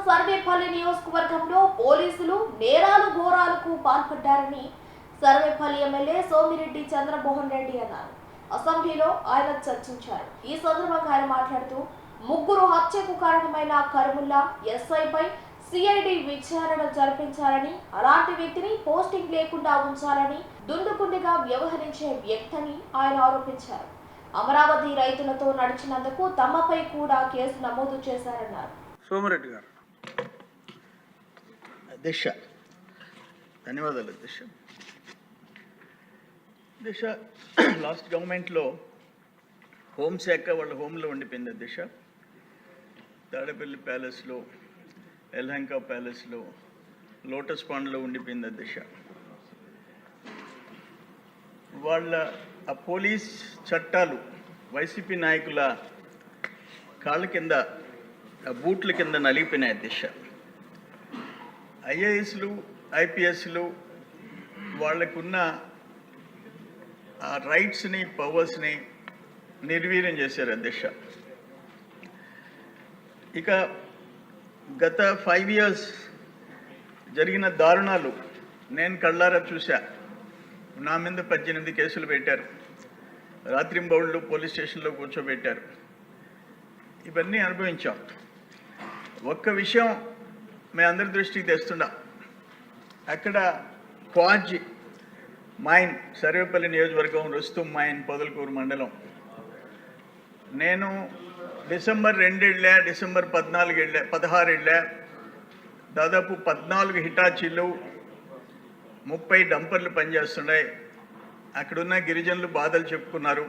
సర్వేపల్లి నియోజకవర్గంలో పోలీసులు నేరాలు ఘోరాలకు పాల్పడ్డారని సర్వేపల్లి ఎమ్మెల్యే సోమిరెడ్డి చంద్రమోహన్ రెడ్డి అన్నారు. అసెంబ్లీలో ఆయన చర్చించారు. ఈ సందర్భంగా ఆయన మాట్లాడుతూ ముగ్గురు హత్యకు కారణమైన కరుముల్లా ఎస్ఐపై సిఐడి విచారణ జరిపించాలని, అలాంటి వ్యక్తిని పోస్టింగ్ లేకుండా ఉంచాలని దుందుకుండిగా వ్యవహరించే వ్యక్తిని ఆయన ఆరోపించారు. అమరావతి రైతులతో నడిచినందుకు తమపై కూడా కేసు నమోదు చేశారన్నారు. సోమిరెడ్డి గారు. అధ్యక్ష, ధన్యవాదాలు అధ్యక్ష. అధ్యక్ష, లాస్ట్ గవర్నమెంట్లో హోంశాఖ వాళ్ళ హోంలో ఉండిపోయింది అధ్యక్ష. తాడేపల్లి ప్యాలెస్లో, ఎల్హంకా ప్యాలెస్లో, లోటస్ పాండ్లో ఉండిపోయింది అధ్యక్ష. వాళ్ళ ఆ పోలీస్ చట్టాలు వైసీపీ నాయకుల కాళ్ళ కింద, బూట్ల కింద నలిగిపోయినాయి అధ్యక్ష. ఐఏఎస్లు, ఐపీఎస్లు వాళ్ళకున్న ఆ రైట్స్ని, పవర్స్ని నిర్వీర్యం చేశారు అధ్యక్ష. ఇక గత 5 years జరిగిన దారుణాలు నేను కళ్ళారా చూశా. నా మీద 18 కేసులు పెట్టారు, రాత్రింబౌళ్ళు పోలీస్ స్టేషన్లో కూర్చోబెట్టారు. ఇవన్నీ అనుభవించాం. ఒక్క విషయం మీ అందరి దృష్టికి తెస్తున్నా. అక్కడ క్వాజ్ మైన్, సర్వేపల్లి నియోజకవర్గం, రుస్తుం మైన్, పొదలకూరు మండలం. నేను డిసెంబర్ 2 వెళ్ళా, డిసెంబర్ 16 వెళ్ళా. దాదాపు 14 హిటాచీలు, 30 డంపర్లు పనిచేస్తున్నాయి. అక్కడున్న గిరిజనులు బాధలు చెప్పుకున్నారు.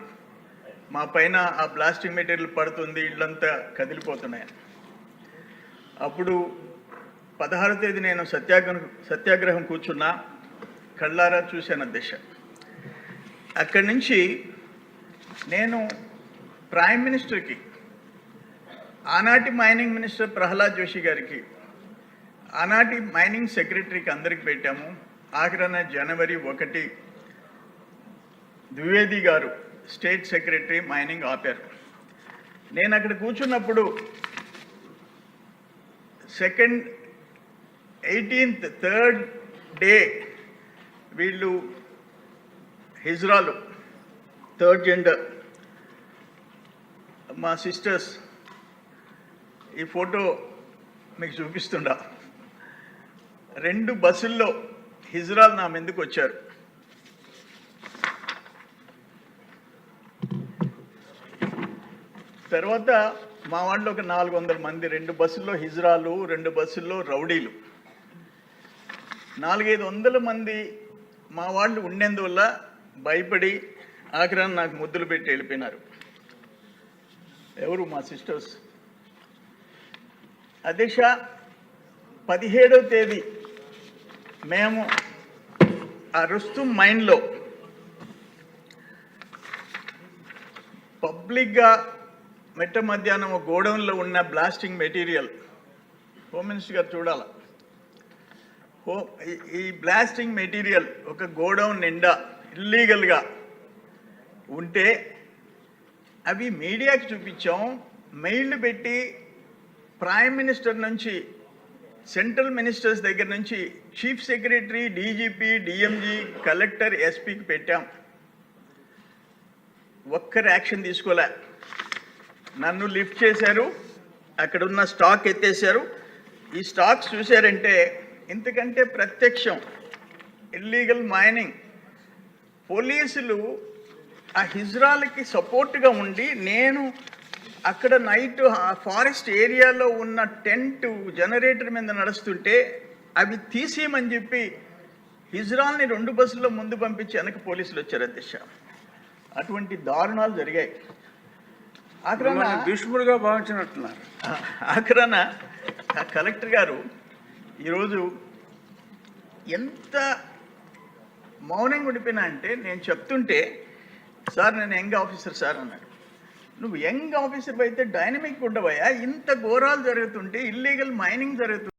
మా పైన ఆ బ్లాస్టింగ్ మెటీరియల్ పడుతుంది, ఇళ్ళంతా కదిలిపోతున్నాయి. అప్పుడు 16వ తేదీ నేను సత్యాగ్రహం కూర్చున్నా, కళ్ళారా చూశాను అధ్యక్ష. అక్కడి నుంచి నేను ప్రైమ్ మినిస్టర్కి, ఆనాటి మైనింగ్ మినిస్టర్ ప్రహ్లాద్ జోషి గారికి, ఆనాటి మైనింగ్ సెక్రటరీకి అందరికి పెట్టాము. ఆఖరణ జనవరి 1 ద్వివేది గారు స్టేట్ సెక్రటరీ మైనింగ్ ఆపారు. నేను అక్కడ కూర్చున్నప్పుడు 18th, 3rd డే వీళ్ళు హిజ్రాలు, 3rd జెండర్, మా సిస్టర్స్, ఈ ఫోటో మీకు చూపిస్తుండా, 2 బస్సుల్లో హిజ్రాలు నా మీదకు వచ్చారు. తర్వాత మా వాళ్ళు ఒక 400 మంది, 2 బస్సుల్లో హిజ్రాలు, 2 బస్సుల్లో రౌడీలు, 400-500 మంది మా వాళ్ళు ఉండేందువల్ల భయపడి ఆఖరాన్ని నాకు ముద్దులు పెట్టి వెళ్ళిపోయినారు. ఎవరు? మా సిస్టర్స్. అధ్యక్ష, 17వ తేదీ మేము ఆ రుస్తుం మైన్లో పబ్లిక్గా మెట్ట మధ్యాహ్నం గోడౌన్లో ఉన్న బ్లాస్టింగ్ మెటీరియల్, హోమ్ మినిస్టర్ గారు చూడాల, ఈ బ్లాస్టింగ్ మెటీరియల్ ఒక గోడౌన్ నిండా ఇల్లీగల్గా ఉంటే అవి మీడియాకి చూపించాం. మెయిల్లు పెట్టి ప్రైమ్ మినిస్టర్ నుంచి, సెంట్రల్ మినిస్టర్స్ దగ్గర నుంచి chief secretary, DGP, DMG, collector, ఎస్పీకి పెట్టాం. ఒక్కరు యాక్షన్ తీసుకోలే. నన్ను లిఫ్ట్ చేశారు, అక్కడున్న స్టాక్ ఎత్తేసారు. ఈ స్టాక్స్ చూశారంటే ఇంతకంటే ప్రత్యక్షం ఇల్లీగల్ మైనింగ్. పోలీసులు ఆ హిజ్రాలకి సపోర్ట్గా ఉండి, నేను అక్కడ నైట్ ఫారెస్ట్ ఏరియాలో ఉన్న టెంట్ జనరేటర్ మీద నడుస్తుంటే అవి తీసేయమని చెప్పి హిజ్రాల్ని 2 బస్సుల్లో ముందు పంపించి వెనక పోలీసులు వచ్చారు అధ్యక్ష. అటువంటి దారుణాలు జరిగాయి. ఆఖరణ దుష్ముడుగా భావించినట్టున్నారు. ఆఖరణ కలెక్టర్ గారు ఈరోజు ఎంత మౌనంగా ఉండిపోయినా అంటే, నేను చెప్తుంటే, సార్ నేను యంగ్ ఆఫీసర్ సార్ అన్నాడు. నువ్వు యంగ్ ఆఫీసర్ అయితే డైనమిక్ ఉండవయ్యా, ఇంత ఘోరాలు జరుగుతుంటే, ఇల్లీగల్ మైనింగ్ జరుగుతుంది.